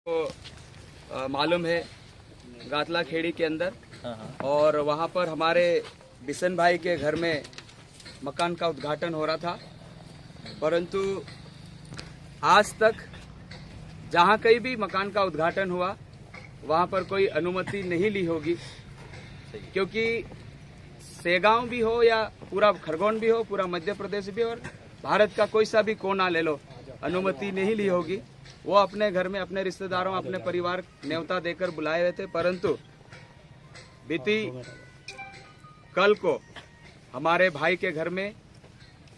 तो मालूम है गातला खेड़ी के अंदर, और वहाँ पर हमारे बिशन भाई के घर में मकान का उद्घाटन हो रहा था, परंतु आज तक जहाँ कहीं भी मकान का उद्घाटन हुआ वहाँ पर कोई अनुमति नहीं ली होगी, क्योंकि सेगांव भी हो या पूरा खरगोन भी हो, पूरा मध्य प्रदेश भी हो, और भारत का कोई सा भी कोना ले लो, अनुमति नहीं ली होगी। वो अपने घर में अपने रिश्तेदारों, अपने परिवार न्योता देकर बुलाए हुए थे, परंतु बीती कल को हमारे भाई के घर में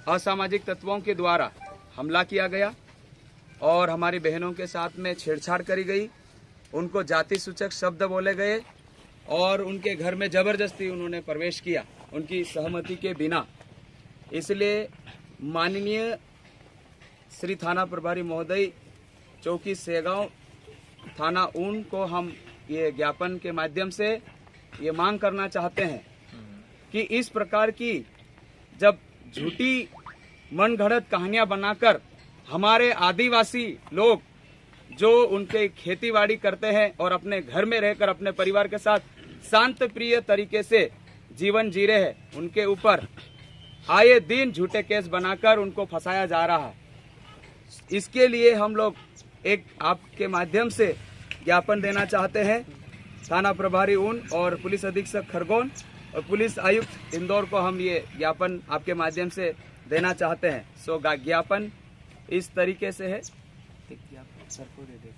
असामाजिक तत्वों के द्वारा हमला किया गया और हमारी बहनों के साथ में छेड़छाड़ करी गई, उनको जाति सूचक शब्द बोले गए और उनके घर में जबरदस्ती उन्होंने प्रवेश किया उनकी सहमति के बिना। इसलिए माननीय श्री थाना प्रभारी महोदय चौकी सेगांव थाना ऊन को हम ये ज्ञापन के माध्यम से ये मांग करना चाहते हैं कि इस प्रकार की जब झूठी मनगढ़ंत कहानियां बनाकर हमारे आदिवासी लोग जो उनके खेतीबाड़ी करते हैं और अपने घर में रहकर अपने परिवार के साथ शांत प्रिय तरीके से जीवन जी रहे हैं, उनके ऊपर आए दिन झूठे केस बनाकर उनको फंसाया जा रहा है। इसके लिए हम लोग एक आपके माध्यम से ज्ञापन देना चाहते हैं थाना प्रभारी ऊन और पुलिस अधीक्षक खरगोन और पुलिस आयुक्त इंदौर को हम ये ज्ञापन आपके माध्यम से देना चाहते हैं। सो ज्ञापन इस तरीके से है, सर को दे दे,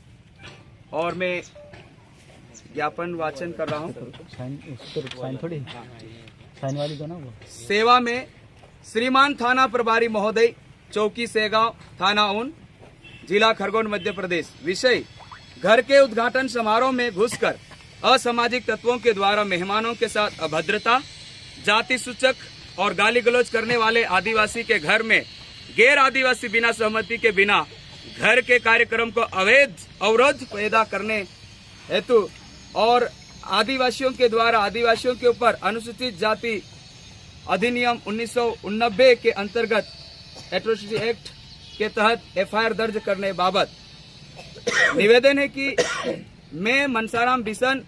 और मैं ज्ञापन वाचन कर रहा हूँ। साइन वाली दो ना वो। सेवा में श्रीमान थाना प्रभारी महोदय चौकी सेगांव थाना ऊन जिला खरगोन मध्य प्रदेश। विषय घर के उद्घाटन समारोह में घुसकर असामाजिक तत्वों के द्वारा मेहमानों के साथ अभद्रता, जाति सूचक और गाली गलौज करने वाले आदिवासी के घर में गैर आदिवासी बिना सहमति के बिना घर के कार्यक्रम को अवैध अवरोध पैदा करने हेतु और आदिवासियों के द्वारा आदिवासियों के ऊपर अनुसूचित जाति अधिनियम 1989 के अंतर्गत एट्रोसिटी एक्ट के तहत एफआईआर दर्ज करने बाबत निवेदन है कि मैं मनसाराम बिशन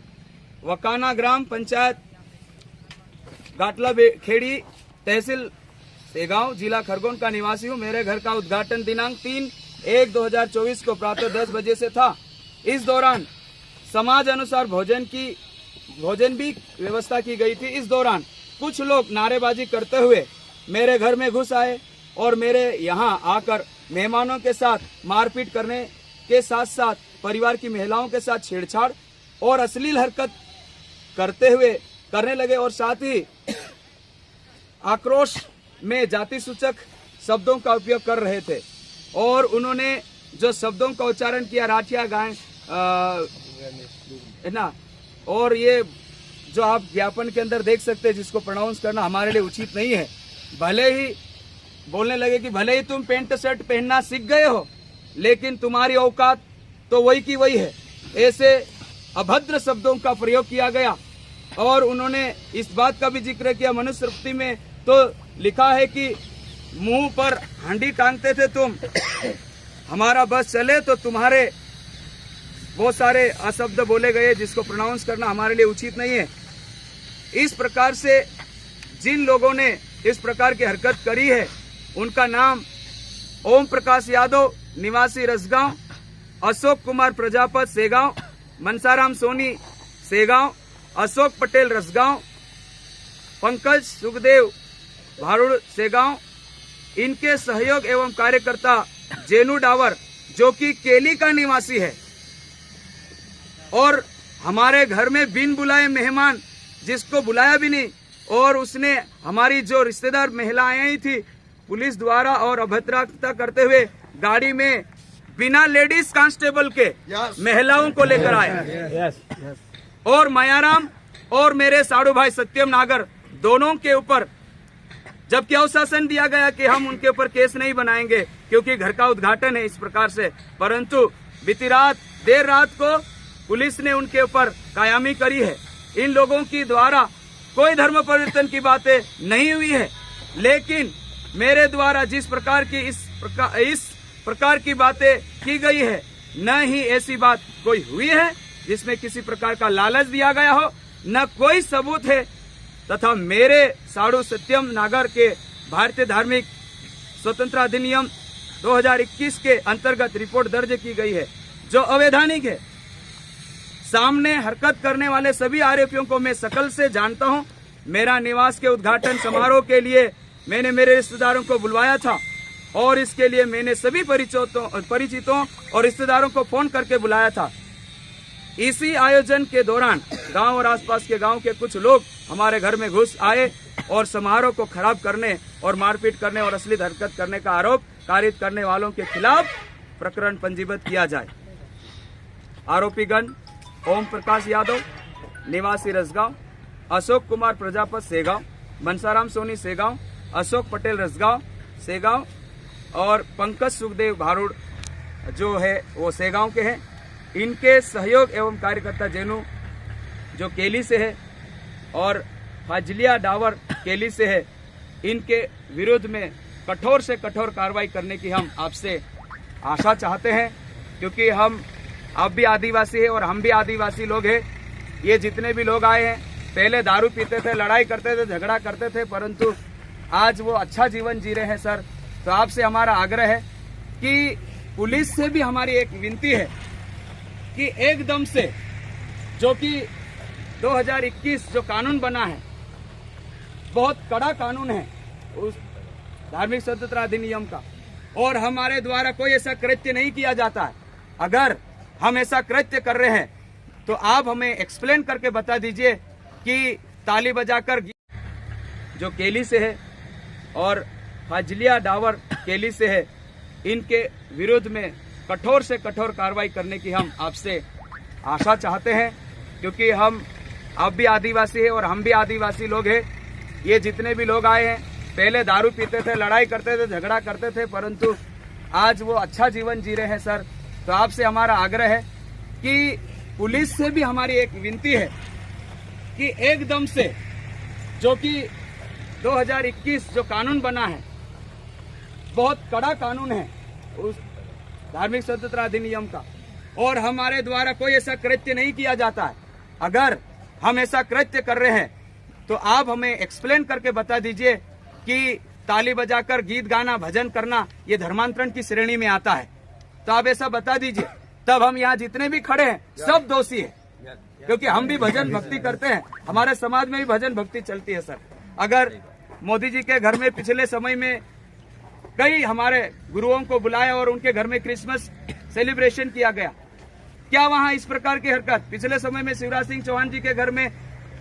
वकाना ग्राम पंचायत गाटला खेड़ी तहसील सेगांव जिला खरगोन का निवासी हूँ। मेरे घर का उद्घाटन दिनांक 3/1/2024 को प्रातः 10 बजे से था। इस दौरान समाज अनुसार भोजन भी व्यवस्था की गई थी। इस दौरान कुछ लोग नारेबाजी करते हुए मेरे घर में घुस आए और मेरे यहाँ आकर मेहमानों के साथ मारपीट करने के साथ साथ परिवार की महिलाओं के साथ छेड़छाड़ और अश्लील हरकत करने लगे और साथ ही आक्रोश में जाति सूचक शब्दों का उपयोग कर रहे थे। और उन्होंने जो शब्दों का उच्चारण किया राठिया गाय है ना, और ये जो आप ज्ञापन के अंदर देख सकते हैं जिसको प्रोनाउंस करना हमारे लिए उचित नहीं है। भले ही बोलने लगे कि भले ही तुम पेंट शर्ट पहनना सीख गए हो, लेकिन तुम्हारी औकात तो वही की वही है। ऐसे अभद्र शब्दों का प्रयोग किया गया और उन्होंने इस बात का भी जिक्र किया, मनुस्मृति में तो लिखा है कि मुंह पर हांडी टांगते थे तुम, हमारा बस चले तो तुम्हारे बहुत सारे अशब्द बोले गए जिसको प्रोनाउंस करना हमारे लिए उचित नहीं है। इस प्रकार से जिन लोगों ने इस प्रकार की हरकत करी है उनका नाम ओम प्रकाश यादव निवासी रसगांव, अशोक कुमार प्रजापत सेगांव, मनसाराम सोनी सेगांव, अशोक पटेल रसगांव, पंकज सुखदेव भारुड़ सेगांव, इनके सहयोग एवं कार्यकर्ता जेनू डावर जो कि केली का निवासी है, और हमारे घर में बिन बुलाए मेहमान जिसको बुलाया भी नहीं और उसने हमारी जो रिश्तेदार महिलाएं आई थी पुलिस द्वारा और अभद्रता करते हुए गाड़ी में बिना लेडीज कांस्टेबल के महिलाओं को लेकर आए और मायाराम और मेरे साड़ू भाई सत्यम नागर दोनों के ऊपर जबकि अवशासन दिया गया कि हम उनके ऊपर केस नहीं बनाएंगे क्योंकि घर का उद्घाटन है इस प्रकार से, परंतु बीती रात देर रात को पुलिस ने उनके ऊपर कायमी करी है। इन लोगों की द्वारा कोई धर्म परिवर्तन की बातें नहीं हुई है, लेकिन मेरे द्वारा जिस प्रकार की इस प्रकार की बातें की गई है न ही ऐसी बात कोई हुई है जिसमें किसी प्रकार का लालच दिया गया हो, न कोई सबूत है। तथा मेरे साधु सत्यम नागर के भारतीय धार्मिक स्वतंत्रता अधिनियम 2021 के अंतर्गत रिपोर्ट दर्ज की गई है जो अवैधानिक है। सामने हरकत करने वाले सभी आरोपियों को मैं शकल से जानता हूं। मेरा निवास के उद्घाटन समारोह के लिए मैंने मेरे रिश्तेदारों को बुलवाया था और इसके लिए मैंने सभी परिचितों और रिश्तेदारों को फोन करके बुलाया था। इसी आयोजन के दौरान गांव और आसपास के गांव के कुछ लोग हमारे घर में घुस आए और समारोह को खराब करने और मारपीट करने और अश्लील हरकत करने का आरोप कारित करने वालों के खिलाफ प्रकरण पंजीबद्ध किया जाए। आरोपीगण ओम प्रकाश यादव निवासी रसगांव, अशोक कुमार प्रजापत सेगांव, मनसाराम सोनी सेगांव, अशोक पटेल रसगांव सेगांव और पंकज सुखदेव भारूड जो है वो सेगांव के हैं। इनके सहयोग एवं कार्यकर्ता जेनू जो केली से है और फाजलिया डावर केली से है, इनके विरोध में कठोर से कठोर कार्रवाई करने की हम आपसे आशा चाहते हैं, क्योंकि आप भी आदिवासी है और हम भी आदिवासी लोग हैं। ये जितने भी लोग आए हैं पहले दारू पीते थे, लड़ाई करते थे, झगड़ा करते थे, परंतु आज वो अच्छा जीवन जी रहे हैं सर। तो आपसे हमारा आग्रह है कि पुलिस से भी हमारी एक विनती है कि एकदम से जो कि 2021 जो कानून बना है बहुत कड़ा कानून है उस धार्मिक स्वतंत्रता अधिनियम का, और हमारे द्वारा कोई ऐसा कृत्य नहीं किया जाता है। अगर हम ऐसा कृत्य कर रहे हैं तो आप हमें एक्सप्लेन करके बता दीजिए कि ताली बजाकर जो केली से है और फाजलिया डावर केली से है, इनके विरोध में कठोर से कठोर कार्रवाई करने की हम आपसे आशा चाहते हैं, क्योंकि आप भी आदिवासी है और हम भी आदिवासी लोग हैं। ये जितने भी लोग आए हैं पहले दारू पीते थे, लड़ाई करते थे, झगड़ा करते थे, परंतु आज वो अच्छा जीवन जी रहे हैं सर। तो आपसे हमारा आग्रह है कि पुलिस से भी हमारी एक विनती है कि एकदम से जो कि 2021 जो कानून बना है बहुत कड़ा कानून है उस धार्मिक स्वतंत्रता अधिनियम का, और हमारे द्वारा कोई ऐसा कृत्य नहीं किया जाता है। अगर हम ऐसा कृत्य कर रहे हैं तो आप हमें एक्सप्लेन करके बता दीजिए कि ताली बजाकर गीत गाना, भजन करना ये धर्मांतरण की श्रेणी में आता है। तो आप ऐसा बता दीजिए, तब हम यहाँ जितने भी खड़े हैं सब दोषी है, क्योंकि हम भी भजन भक्ति करते हैं, हमारे समाज में भी भजन भक्ति चलती है सर। अगर मोदी जी के घर में पिछले समय में कई हमारे गुरुओं को बुलाया और उनके घर में क्रिसमस सेलिब्रेशन किया गया, क्या वहां इस प्रकार की हरकत पिछले समय में शिवराज सिंह चौहान जी के घर में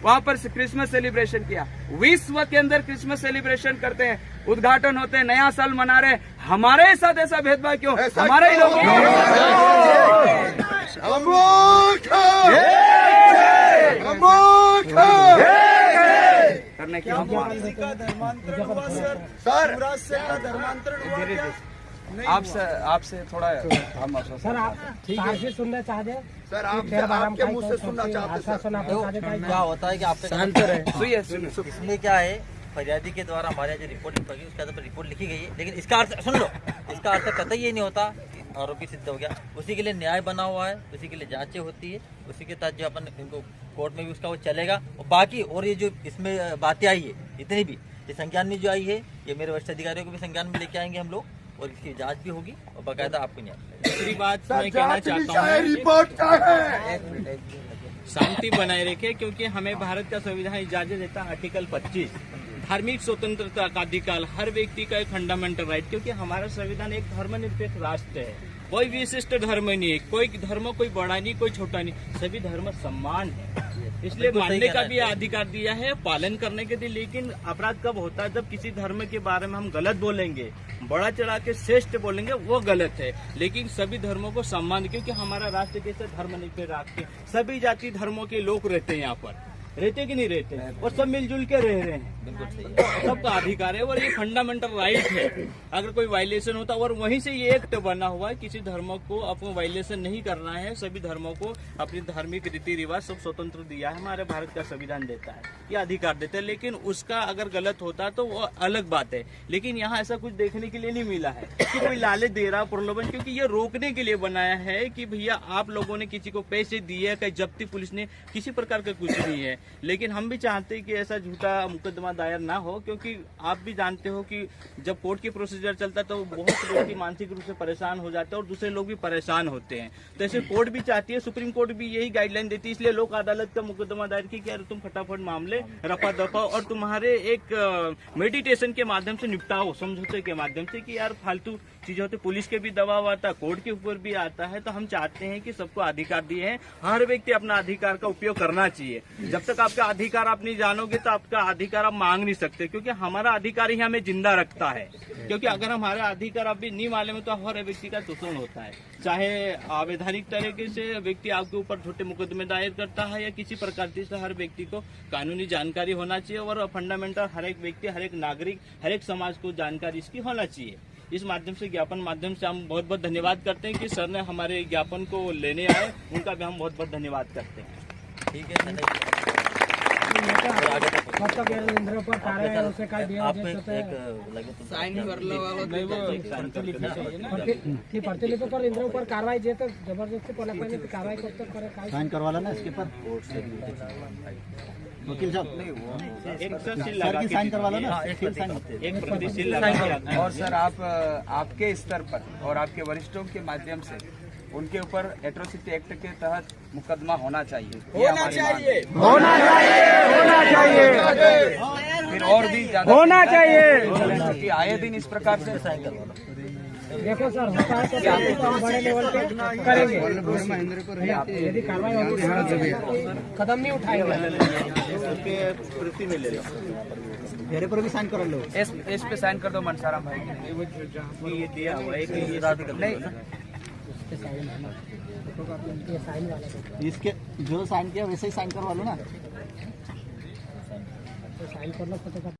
वहां पर क्रिसमस सेलिब्रेशन किया? विश्व के अंदर क्रिसमस सेलिब्रेशन करते हैं, उद्घाटन होते हैं, नया साल मना रहे हैं, हमारे साथ ऐसा भेदभाव क्यों? हमारे ही लोगों करने की हम धर्मांतरण हुआ सर, युवराज सिंह का धर्मांतरण हुआ क्या? आपसे थोड़ा हम सर आप काफी सुनना चाहते हैं सर, आपके मुंह से सुनना चाहते हैं। क्या होता है कि आप शांत रहे। इसमें क्या है, फरियादी के द्वारा हमारे जो रिपोर्ट लिखी उसके आधार पर रिपोर्ट लिखी गई है, लेकिन इसका अर्थ सुन लो, इसका अर्थ कतई ये नहीं होता आरोपी सिद्ध हो गया। उसी के लिए न्याय बना हुआ है, उसी के लिए जांचें होती है, उसी के तहत जो अपन इनको कोर्ट में भी उसका वो चलेगा। और बाकी और ये जो इसमें बातें आई है इतनी भी, ये संज्ञान में जो आई है, ये मेरे वरिष्ठ अधिकारियों को भी संज्ञान में लेके आएंगे हम लोग, और इसकी जांच भी होगी और बाकायदा आपको न्याय। दूसरी बात मैं कहना चाहता हूँ, रिपोर्ट क्या है? शांति बनाए रखे, क्योंकि हमें भारत का संविधान इजाजत देता है, आर्टिकल 25 धार्मिक स्वतंत्रता का अधिकार, हर व्यक्ति का एक फंडामेंटल राइट, क्योंकि हमारा संविधान एक धर्मनिरपेक्ष राष्ट्र है, कोई विशिष्ट धर्म नहीं है, कोई धर्म कोई बड़ा नहीं, कोई छोटा नहीं, सभी धर्म सम्मान है, इसलिए मानने का भी अधिकार दिया है, पालन करने के लिए। लेकिन अपराध कब होता है? जब किसी धर्म के बारे में हम गलत बोलेंगे, बड़ा चढ़ा के श्रेष्ठ बोलेंगे, वो गलत है। लेकिन सभी धर्मों को सम्मान, क्योंकि हमारा राष्ट्र कैसे धर्मनिरपेक्ष राष्ट्र, सभी जाति धर्मों के लोग रहते हैं यहाँ पर, रहते कि नहीं रहते, और सब मिलजुल के रह रहे हैं। बिल्कुल सही है। सबका अधिकार है और ये फंडामेंटल राइट है। अगर कोई वायलेशन होता, और वहीं से ये एक्ट बना हुआ है, किसी धर्म को आपको वायलेशन नहीं करना है, सभी धर्मों को अपनी धार्मिक रीति रिवाज सब स्वतंत्र दिया है, हमारे भारत का संविधान देता है, ये अधिकार देता है। लेकिन उसका अगर गलत होता तो वो अलग बात है। लेकिन यहाँ ऐसा कुछ देखने के लिए नहीं मिला है कि कोई लालच दे रहा, प्रलोभन, क्योंकि ये रोकने के लिए बनाया है कि भैया आप लोगों ने किसी को पैसे दिए, कहीं जब्ती पुलिस ने, किसी प्रकार का कुछ नहीं है। लेकिन हम भी चाहते हैं कि ऐसा झूठा मुकदमा दायर ना हो, क्योंकि आप भी जानते हो कि जब कोर्ट की प्रोसीजर चलता है तो बहुत व्यक्ति मानसिक रूप से परेशान हो जाते हैं और दूसरे लोग भी परेशान होते हैं। तो ऐसे कोर्ट भी चाहती है, सुप्रीम कोर्ट भी यही गाइडलाइन देती है, इसलिए लोक अदालत का मुकदमा दायर की कि यार तुम फटाफट मामले रफा दफा और तुम्हारे एक मेडिटेशन के माध्यम से निपटाओ, समझौते के माध्यम से, कि यार फालतू चीजें होती, पुलिस के भी दबाव आता है, कोर्ट के ऊपर भी आता है। तो हम चाहते हैं कि सबको अधिकार दिए हैं, हर व्यक्ति अपना अधिकार का उपयोग करना चाहिए। जब तक आपका अधिकार आप नहीं जानोगे तो आपका अधिकार आप मांग नहीं सकते, क्योंकि हमारा अधिकार ही हमें जिंदा रखता है। क्योंकि अगर हमारा अधिकार अभी नहीं मालूम है तो हर व्यक्ति का शोषण होता है, चाहे अवैधानिक तरीके से व्यक्ति आपके ऊपर छोटे मुकदमे दायर करता है या किसी प्रकार से। हर व्यक्ति को कानूनी जानकारी होना चाहिए और फंडामेंटल हर एक व्यक्ति, हर एक नागरिक, हर एक समाज को जानकारी इसकी होना चाहिए। इस माध्यम से, ज्ञापन माध्यम से हम बहुत बहुत धन्यवाद करते हैं कि सर ने हमारे ज्ञापन को लेने आए, उनका भी हम बहुत बहुत धन्यवाद करते हैं। ठीक है, कारवाई जबरदस्ती कारवाई साइन करवाला ना इसके पर वकील साहब, एक सर सील सर लगा की के साइन करवाला दीजिए। ना, एक प्रति सील लगा के और सर आप आपके स्तर पर और आपके वरिष्ठों के माध्यम से उनके ऊपर एट्रोसिटी एक्ट के तहत मुकदमा होना चाहिए, होना चाहिए, होना चाहिए, फिर और भी ज्यादा होना चाहिए, कि आए दिन इस प्रकार से साइन करवाना। देखो सर, होता है तो हम बड़े लेवल पे करेंगे। यदि कार्रवाई होगी कदम नहीं उठाएंगे। प्रति में ले लो, मेरे पर भी साइन कर लो। इस पे साइन कर दो मनसाराम भाई, ये दिया हुआ है कि ये नहीं ये साइन वाला इसके जो साइन किया वैसे ही साइन करवा लो ना। साइन कर लो।